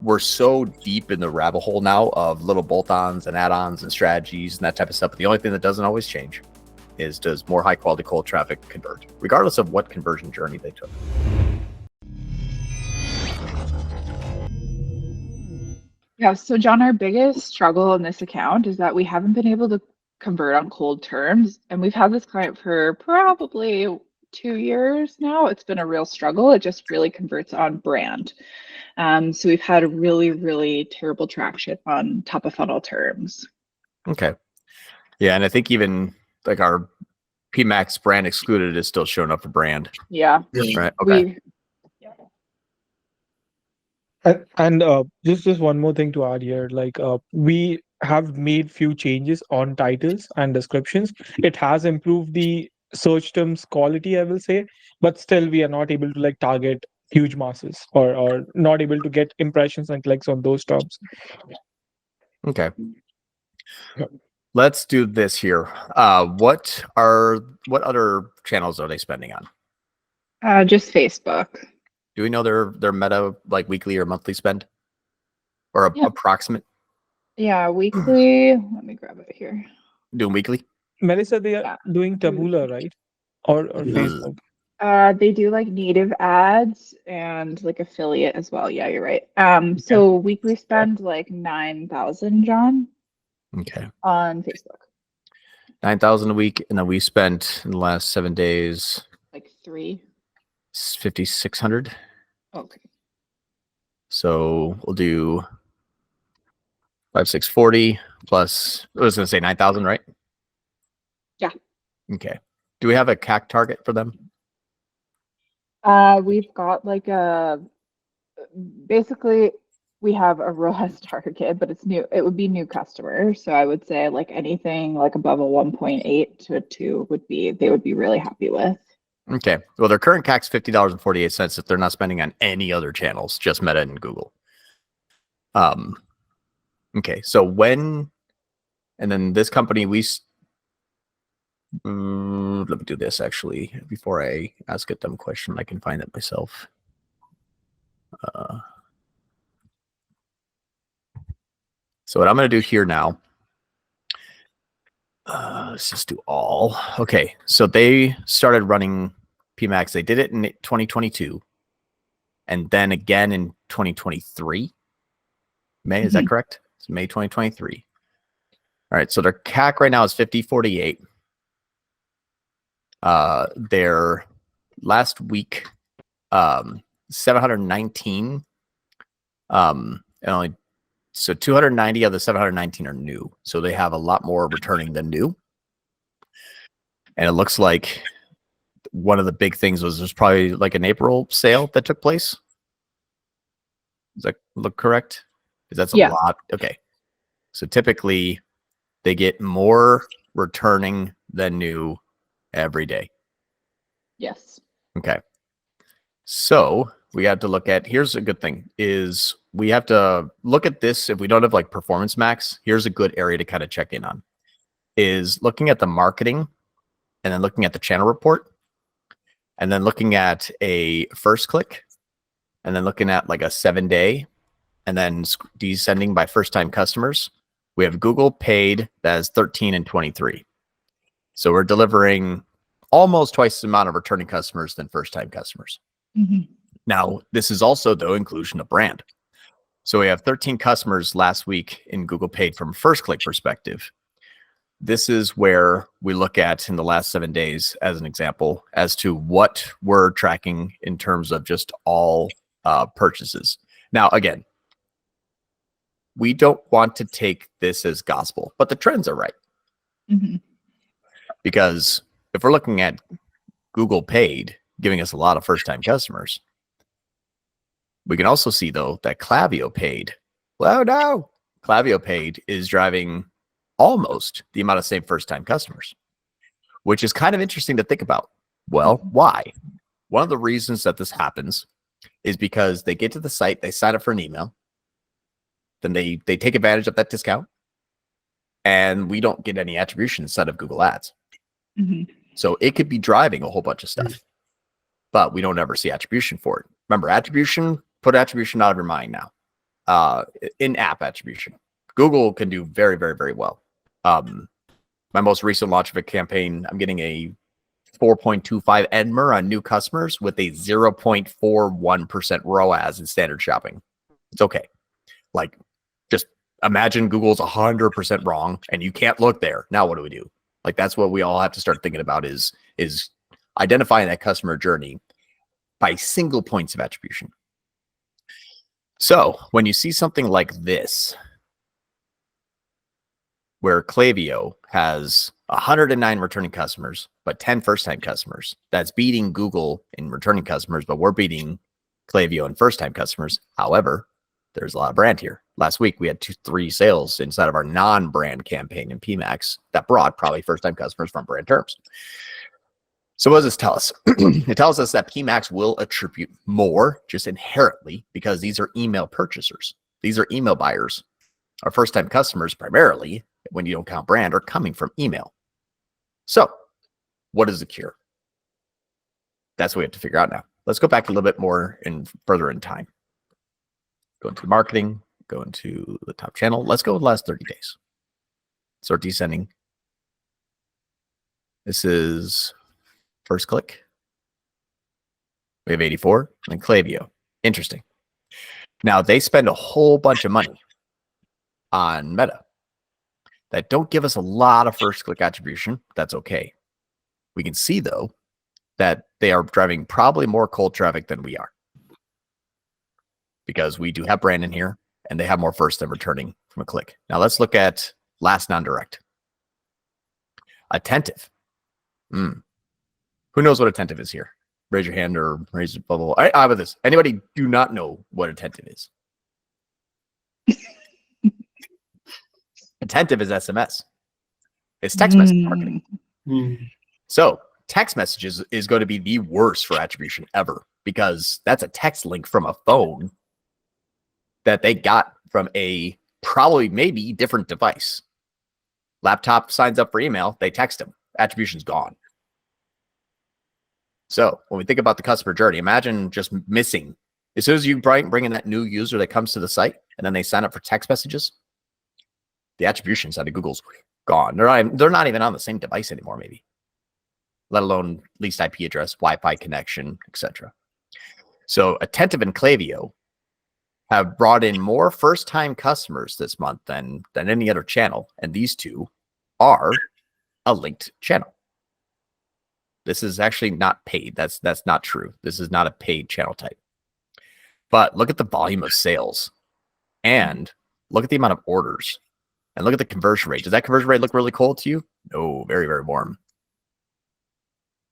we're so deep in the rabbit hole now of little bolt-ons and add-ons and strategies and that type of stuff. But the only thing that doesn't always change is, does more high-quality cold traffic convert, regardless of what conversion journey they took. Yeah, so John, our biggest struggle in this account is that we haven't been able to convert on cold terms, and we've had this client for probably 2 years now. It's been a real struggle. It just really converts on brand. So we've had a really, really terrible traction on top of funnel terms. Okay. Yeah, and I think even like our PMAX brand excluded is still showing up for brand. Yeah. Right. Okay. And just one more thing to add here, like we have made few changes on titles and descriptions. It has improved the search terms quality, I will say, but still we are not able to like target huge masses or not able to get impressions and clicks on those terms. Okay. Let's do this here. What other channels are they spending on? Just Facebook. Do we know their meta like weekly or monthly spend, or approximate? Yeah, weekly. Let me grab it here. Doing weekly. Melissa, they are doing Taboola, right? Or Facebook. They do like native ads and like affiliate as well. Yeah, you're right. So weekly spend like 9,000, John. Okay. On Facebook. 9,000 a week, and then we spent in the last 7 days like 5,600. Okay. So we'll do 5,640 plus. I was going to say 9,000, right? Yeah. Okay. Do we have a CAC target for them? We've got like basically we have a ROAS target, but it's new. It would be new customers. So I would say like anything like above a 1.8 to a 2 they would be really happy with. Okay. Well, their current CAC's $50.48 if they're not spending on any other channels, just Meta and Google. Okay. So and then this company, let me do this actually before I ask a dumb question. I can find it myself. So what I'm going to do here now, let's just do all. Okay. So they started running PMAX. They did it in 2022 and then again in 2023. May, is that correct? It's May 2023. All right. So their CAC right now is 50.48. Their last week, 719. And only so 290 of the 719 are new. So they have a lot more returning than new. And it looks like one of the big things was there's probably like an April sale that took place. Does that look correct? Because that's a lot. Okay. So typically they get more returning than new every day. Yes. Okay. So we have to look at, here's a good thing, is we have to look at this. If we don't have like Performance Max, here's a good area to kind of check in on, is looking at the marketing and then looking at the channel report and then looking at a first click and then looking at like a 7-day and then descending by first time customers. We have Google paid that is 13 and 23. So we're delivering almost twice the amount of returning customers than first time customers. Now, this is also the inclusion of brand. So we have 13 customers last week in Google paid from first click perspective. This is where we look at in the last 7 days as an example as to what we're tracking in terms of just all purchases. Now, again, we don't want to take this as gospel, but the trends are right. Because if we're looking at Google paid giving us a lot of first-time customers, we can also see, though, that Klaviyo paid, Klaviyo paid is driving almost the amount of same first-time customers, which is kind of interesting to think about. Well, why? One of the reasons that this happens is because they get to the site, they sign up for an email, then they take advantage of that discount, and we don't get any attribution inside of Google Ads. So it could be driving a whole bunch of stuff, but we don't ever see attribution for it. Remember, attribution, put attribution out of your mind now. in-app attribution. Google can do very, very, very well. My most recent launch of a campaign, I'm getting a 4.25 EDMER on new customers with a 0.41% ROAS in standard shopping. It's okay. Like, just imagine Google's 100% wrong and you can't look there. Now what do we do? Like, that's what we all have to start thinking about is identifying that customer journey by single points of attribution. So when you see something like this, where Klaviyo has 109 returning customers, but 10 first-time customers, that's beating Google in returning customers, but we're beating Klaviyo in first-time customers. However, there's a lot of brand here. Last week, we had 3 sales inside of our non-brand campaign in PMAX that brought probably first-time customers from brand terms. So what does this tell us? It tells us that PMAX will attribute more just inherently because these are email purchasers. These are email buyers. Our first-time customers primarily, when you don't count brand, are coming from email. So what is the cure? That's what we have to figure out now. Let's go back a little bit more and further in time. Go into marketing, go into the top channel. Let's go with the last 30 days. Start descending. This is first click. We have 84 and then Klaviyo. Interesting. Now they spend a whole bunch of money on Meta that don't give us a lot of first click attribution. That's okay. We can see though that they are driving probably more cold traffic than we are because we do have brand in here and they have more first than returning from a click. Now let's look at last non-direct. Attentive. Who knows what attentive is here? Raise your hand or raise your bubble. How about this? Anybody do not know what attentive is? Attentive is SMS. It's text message marketing. So text messages is going to be the worst for attribution ever because that's a text link from a phone that they got from a probably maybe different device. Laptop signs up for email, they text them. Attribution's gone. So when we think about the customer journey, imagine just missing. As soon as you bring in that new user that comes to the site and then they sign up for text messages, the attribution side of Google's gone. They're not even on the same device anymore, maybe. Let alone leased IP address, Wi-Fi connection, etc. So Attentive and Klaviyo have brought in more first-time customers this month than any other channel, and these two are a linked channel. This is actually not paid. That's not true. This is not a paid channel type. But look at the volume of sales, and look at the amount of orders, and look at the conversion rate. Does that conversion rate look really cold to you? No, very, very warm.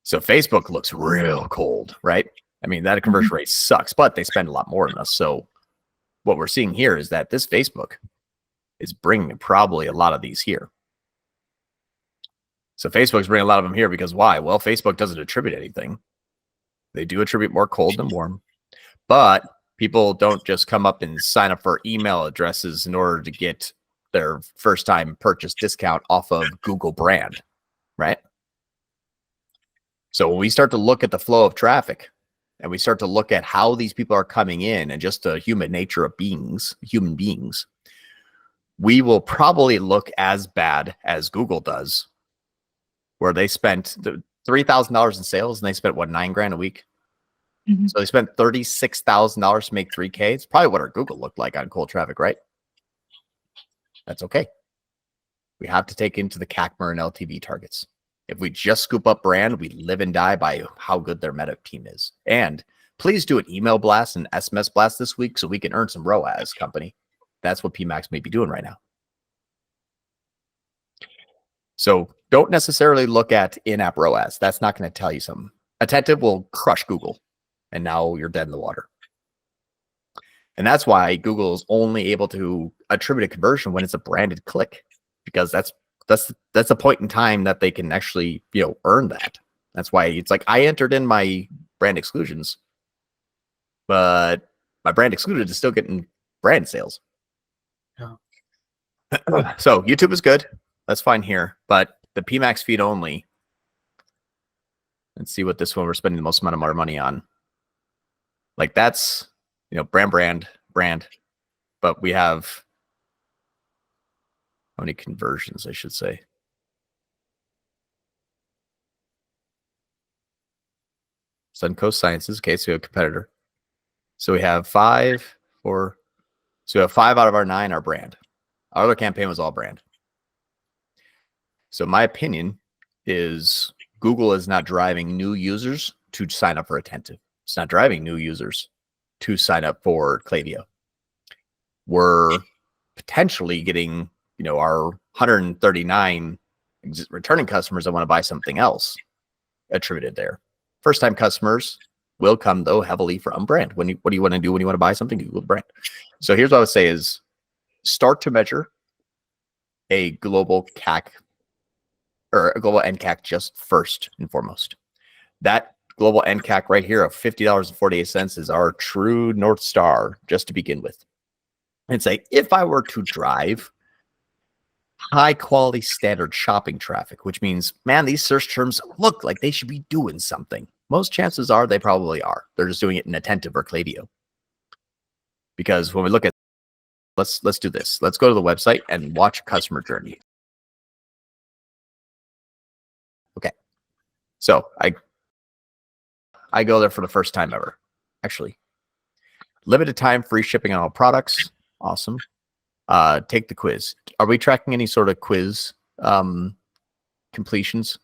So Facebook looks real cold, right? I mean, that conversion rate sucks, but they spend a lot more than us. So what we're seeing here is that this Facebook is bringing probably a lot of these here. So Facebook's bringing a lot of them here because why? Well, Facebook doesn't attribute anything. They do attribute more cold than warm, but people don't just come up and sign up for email addresses in order to get their first time purchase discount off of Google brand, right? So when we start to look at the flow of traffic and we start to look at how these people are coming in and just the human nature of human beings, we will probably look as bad as Google does, where they spent $3,000 in sales and they spent what, $9,000 a week. So they spent $36,000 to make 3K. It's probably what our Google looked like on cold traffic, right? That's okay. We have to take into the CAC/MER and LTV targets. If we just scoop up brand, we live and die by how good their meta team is. And please do an email blast and SMS blast this week so we can earn some ROAS, company. That's what PMAX may be doing right now. So don't necessarily look at in-app ROAS. That's not going to tell you something. Attentive will crush Google, and now you're dead in the water. And that's why Google is only able to attribute a conversion when it's a branded click, because that's the point in time that they can actually, earn that. That's why it's like I entered in my brand exclusions, but my brand excluded is still getting brand sales. Yeah. So YouTube is good. That's fine here, but the PMAX feed only. Let's see what this one we're spending the most amount of our money on. Like that's, brand, but we have how many conversions, I should say. Suncoast Sciences. Okay, so we have a competitor. So we have 5, 4. So we have 5 out of our 9 are brand. Our other campaign was all brand. So my opinion is Google is not driving new users to sign up for Attentive. It's not driving new users to sign up for Klaviyo. We're potentially getting, our 139 returning customers that want to buy something else attributed there. First-time customers will come, though, heavily from brand. What do you want to do when you want to buy something? Google brand. So here's what I would say is start to measure a global CAC or a global NCAC just first and foremost. That global NCAC right here of $50.48 is our true North Star just to begin with. And say, if I were to drive high quality standard shopping traffic, which means, man, these search terms look like they should be doing something. Most chances are they probably are. They're just doing it in Attentive or Klaviyo. Because when we look at, let's do this. Let's go to the website and watch customer journey. Okay. So I go there for the first time ever. Actually, limited time, free shipping on all products. Awesome. Take the quiz. Are we tracking any sort of quiz completions?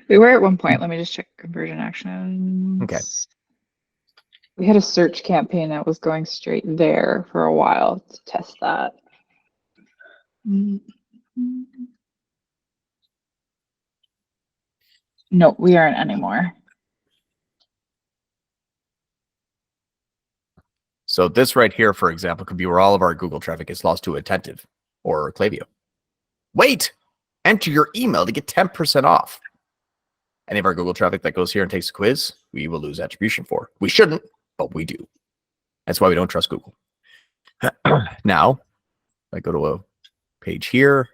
We were at one point. Let me just check conversion actions. Okay. We had a search campaign that was going straight there for a while to test that. No, we aren't anymore. So this right here, for example, could be where all of our Google traffic is lost to Attentive or Klaviyo. Wait! Enter your email to get 10% off. Any of our Google traffic that goes here and takes a quiz, we will lose attribution for. We shouldn't, but we do. That's why we don't trust Google. Now, I go to a page here,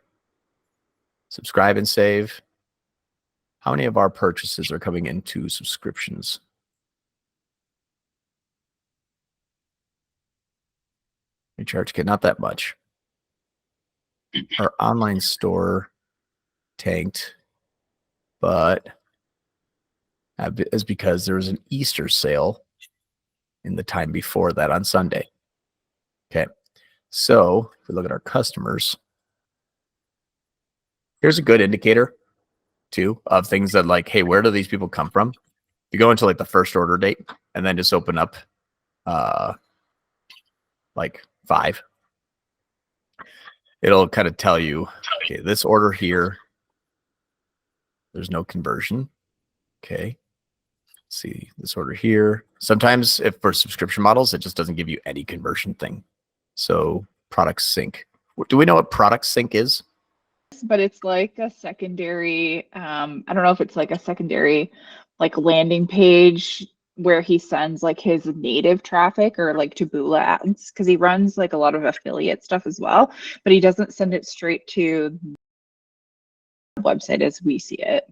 subscribe and save. How many of our purchases are coming into subscriptions? Recharge kit, not that much. Our online store tanked, but is because there was an Easter sale in the time before that on Sunday. Okay, so if we look at our customers, here's a good indicator too of things that like, hey, where do these people come from? You go into like the first order date and then just open up like 5. It'll kind of tell you, okay, this order here, there's no conversion. Okay. Let's see this order here. Sometimes if for subscription models, it just doesn't give you any conversion thing. So product sync. Do we know what product sync is? But it's like a secondary, I don't know if it's like a secondary like landing page where he sends like his native traffic or like Taboola ads, because he runs like a lot of affiliate stuff as well, but he doesn't send it straight to the website as we see it.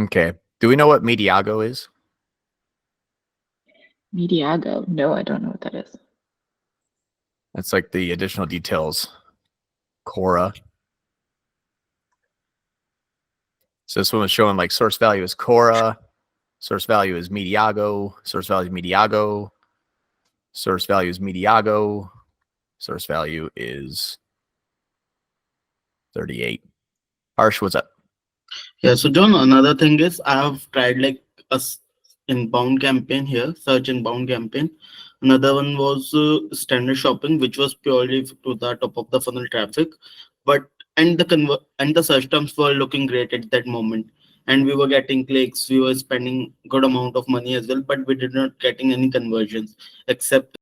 Okay. Do we know what Mediago is? Mediago? No, I don't know what that is. That's like the additional details. Cora. So this one was showing like source value is Cora, source value is Mediago, source value is Mediago, source value is Mediago, source value is 38. Harsh, what's up? Yeah, so John, another thing is I have tried like inbound campaign here, search inbound campaign. Another one was standard shopping, which was purely to the top of the funnel traffic, but and the search terms were looking great at that moment, and we were getting clicks, we were spending good amount of money as well, but we did not getting any conversions except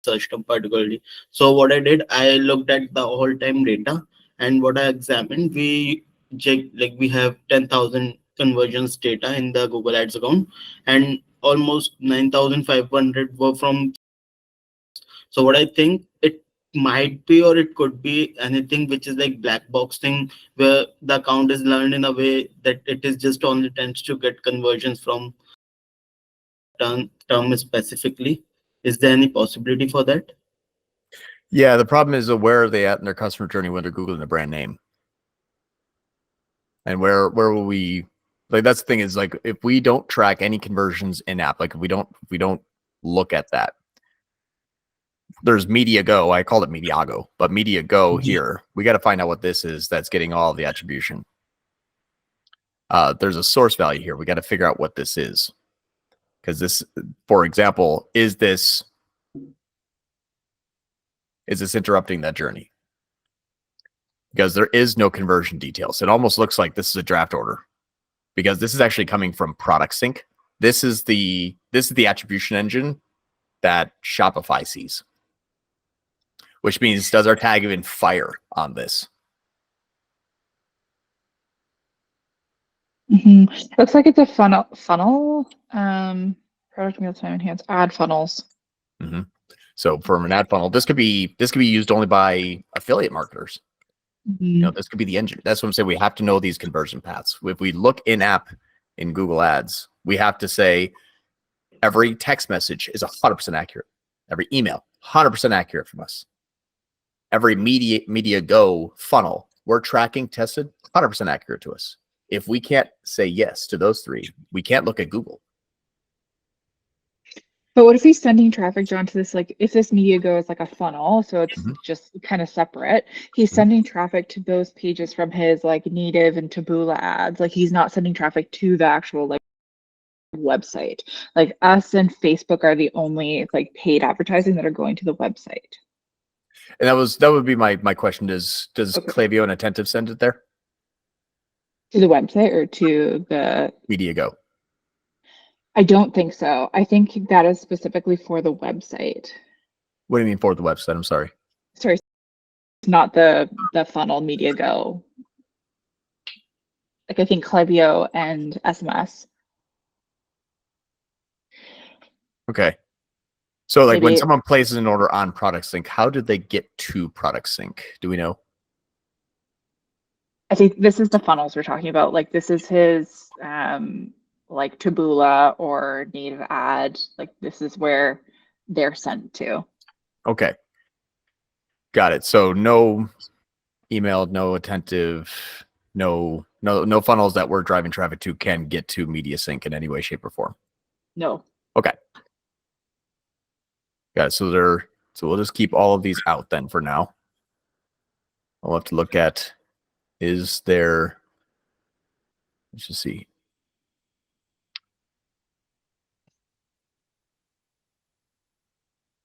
search term particularly. So what I did, I looked at the all time data, and what I examined, we checked like we have 10,000 conversions data in the Google Ads account, and almost 9,500 were from. So what I think it might be, or it could be anything which is like black box thing where the account is learned in a way that it is just only tends to get conversions from term specifically. Is there any possibility for that? Yeah, the problem is where are they at in their customer journey when they're Googling the brand name? And where will we, like, that's the thing is, like, if we don't track any conversions in app, like if we don't look at that, there's Media Go. I called it Mediago, but Media Go here, we got to find out what this is that's getting all of the attribution. There's a source value here. We got to figure out what this is. Because this, for example, is this interrupting that journey? Because there is no conversion details. It almost looks like this is a draft order, because this is actually coming from product sync. This is the attribution engine that Shopify sees, which means, does our tag even fire on this? Looks like it's a funnel. Product meal time enhance ad funnels. So from an ad funnel, this could be used only by affiliate marketers. You know, this could be the engine. That's what I'm saying. We have to know these conversion paths. If we look in app in Google Ads, we have to say every text message is 100% accurate. Every email, 100% accurate from us. Every media go funnel, we're tracking, tested, 100% accurate to us. If we can't say yes to those three, we can't look at Google. But what if he's sending traffic, John, to this, like, if this Media Go is like a funnel, so it's just kind of separate, he's sending traffic to those pages from his like native and Taboola ads. Like, he's not sending traffic to the actual like website. Like, us and Facebook are the only like paid advertising that are going to the website. And that would be my question. Does Klaviyo and Attentive send it there? To the website or to the Media Go? I don't think so. I think that is specifically for the website. What do you mean for the website? I'm sorry. Sorry, it's not the funnel Media Go. Like, I think Klaviyo and SMS. Okay. So like when Maybe- someone places an order on Product Sync, how did they get to Product Sync? Do we know? I think this is the funnels we're talking about. Like, this is his like Taboola or native ad. Like, this is where they're sent to. Okay. Got it. So no email, no Attentive, no funnels that we're driving traffic to can get to Media Sync in any way, shape, or form. No. Okay. Got it. So we'll just keep all of these out then for now. I'll have to look at, is there, let's just see.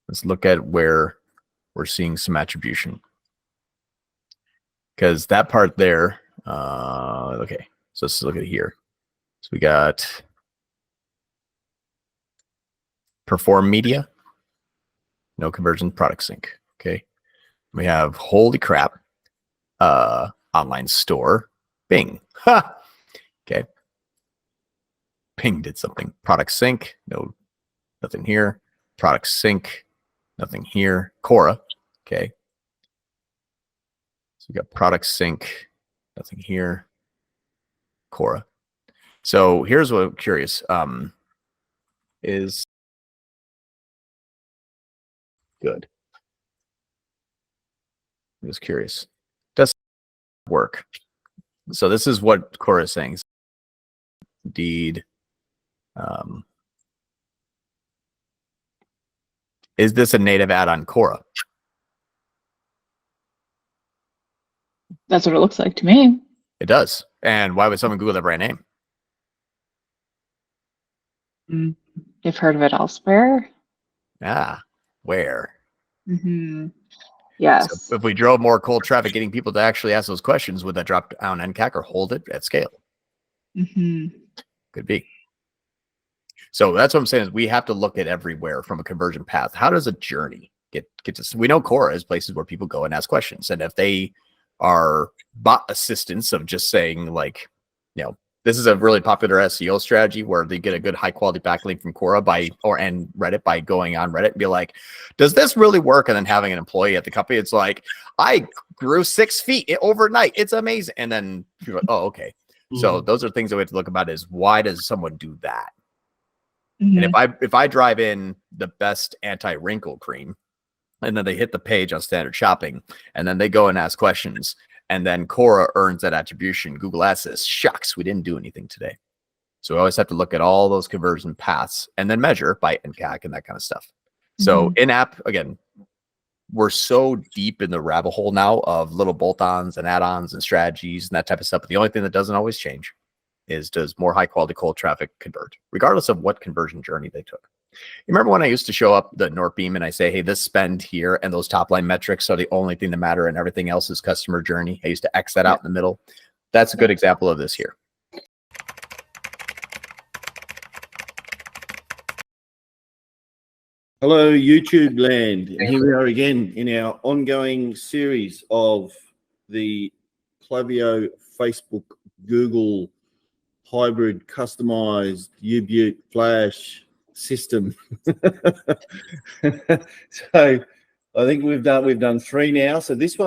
Let's look at where we're seeing some attribution. Because that part there, okay, so let's look at it here. So we got perform media, no conversion, product sync. Okay. We have holy crap, online store, Bing. Ha! Okay. Bing did something. Product sync, no, nothing here. Product sync, nothing here. Quora, okay. So we got product sync, nothing here. Quora. So here's what I'm curious. Is good. I'm just curious. Does it work? So this is what Quora is saying. Indeed. Is this a native ad on Quora? That's what it looks like to me. It does. And why would someone Google that brand name? You've heard of it elsewhere? Ah, where? Yes. So if we drove more cold traffic, getting people to actually ask those questions, would that drop down NCAC or hold it at scale? Could be. So that's what I'm saying is we have to look at everywhere from a conversion path. How does a journey get to? We know Quora is places where people go and ask questions, and if they are bot assistants of just saying like, you know, this is a really popular SEO strategy where they get a good high quality backlink from Quora and Reddit by going on Reddit and be like, does this really work? And then having an employee at the company, it's like, I grew 6 feet overnight. It's amazing. And then you're like, oh, okay. So those are things that we have to look about is why does someone do that? And Mhm. if I drive in the best anti-wrinkle cream, and then they hit the page on standard shopping, and then they go and ask questions, and then Cora earns that attribution, Google Ads says, shucks, we didn't do anything today. So we always have to look at all those conversion paths and then measure by NCAC and that kind of stuff. So Mhm. in-app, again, we're so deep in the rabbit hole now of little bolt-ons and add-ons and strategies and that type of stuff. But the only thing that doesn't always change is, does more high-quality cold traffic convert, regardless of what conversion journey they took? You remember when I used to show up the Northbeam and I say, hey, this spend here and those top line metrics are the only thing that matter and everything else is customer journey. I used to X that out in the middle. That's a good example of this here. Hello, YouTube land. And here we are again in our ongoing series of the Klaviyo Facebook Google hybrid customized U-Butte Flash system. So I think we've done 3 now. So this one